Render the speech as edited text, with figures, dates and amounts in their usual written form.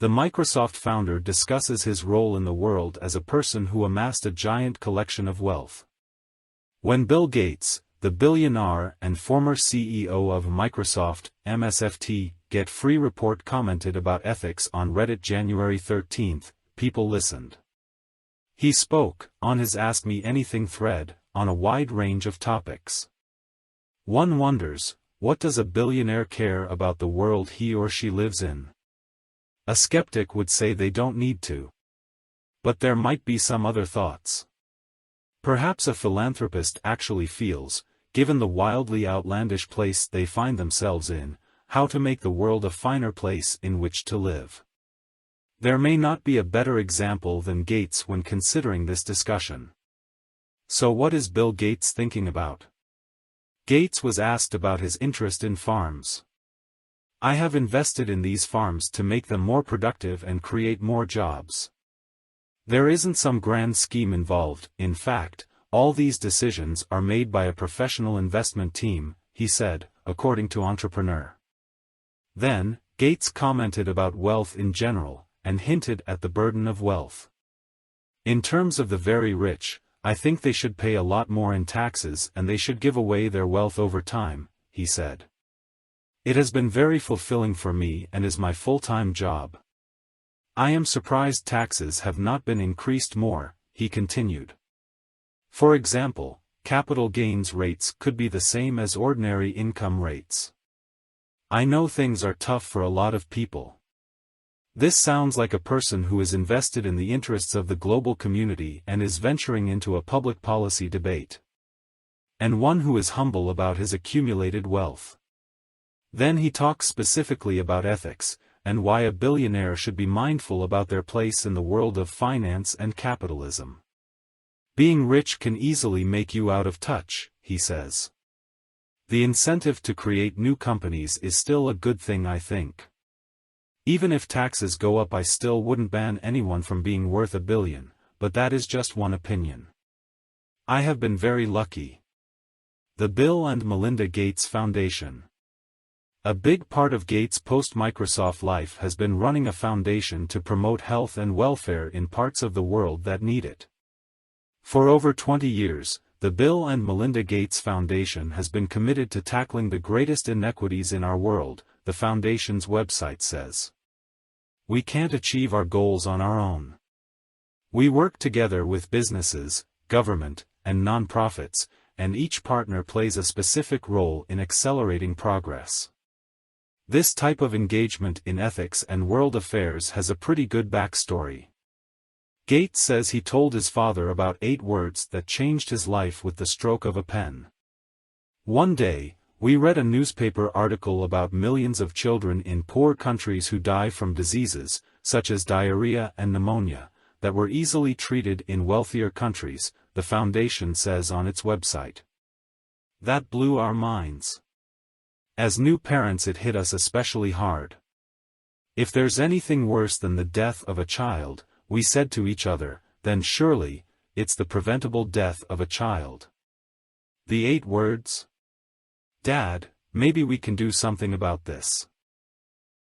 The Microsoft founder discusses his role in the world as a person who amassed a giant collection of wealth. When Bill Gates, the billionaire and former CEO of Microsoft, MSFT, Get Free Report commented about ethics on Reddit January 13, people listened. He spoke, on his Ask Me Anything thread, on a wide range of topics. One wonders, what does a billionaire care about the world he or she lives in? A skeptic would say they don't need to. But there might be some other thoughts. Perhaps a philanthropist actually feels, given the wildly outlandish place they find themselves in, how to make the world a finer place in which to live. There may not be a better example than Gates when considering this discussion. So what is Bill Gates thinking about? Gates was asked about his interest in farms. I have invested in these farms to make them more productive and create more jobs. There isn't some grand scheme involved. In fact, all these decisions are made by a professional investment team, he said, according to Entrepreneur. Then, Gates commented about wealth in general, and hinted at the burden of wealth. In terms of the very rich, I think they should pay a lot more in taxes and they should give away their wealth over time, he said. It has been very fulfilling for me and is my full-time job. I am surprised taxes have not been increased more, he continued. For example, capital gains rates could be the same as ordinary income rates. I know things are tough for a lot of people. This sounds like a person who is invested in the interests of the global community and is venturing into a public policy debate. And one who is humble about his accumulated wealth. Then he talks specifically about ethics, and why a billionaire should be mindful about their place in the world of finance and capitalism. Being rich can easily make you out of touch, he says. The incentive to create new companies is still a good thing, I think. Even if taxes go up, I still wouldn't ban anyone from being worth $1 billion, but that is just one opinion. I have been very lucky. The Bill and Melinda Gates Foundation. A big part of Gates' post-Microsoft life has been running a foundation to promote health and welfare in parts of the world that need it. For over 20 years, the Bill and Melinda Gates Foundation has been committed to tackling the greatest inequities in our world, the foundation's website says. We can't achieve our goals on our own. We work together with businesses, government, and nonprofits, and each partner plays a specific role in accelerating progress. This type of engagement in ethics and world affairs has a pretty good backstory. Gates says he told his father about 8 words that changed his life with the stroke of a pen. One day, we read a newspaper article about millions of children in poor countries who die from diseases, such as diarrhea and pneumonia, that were easily treated in wealthier countries, the foundation says on its website. That blew our minds. As new parents, it hit us especially hard. If there's anything worse than the death of a child, we said to each other, then surely, it's the preventable death of a child. The 8 words? Dad, maybe we can do something about this.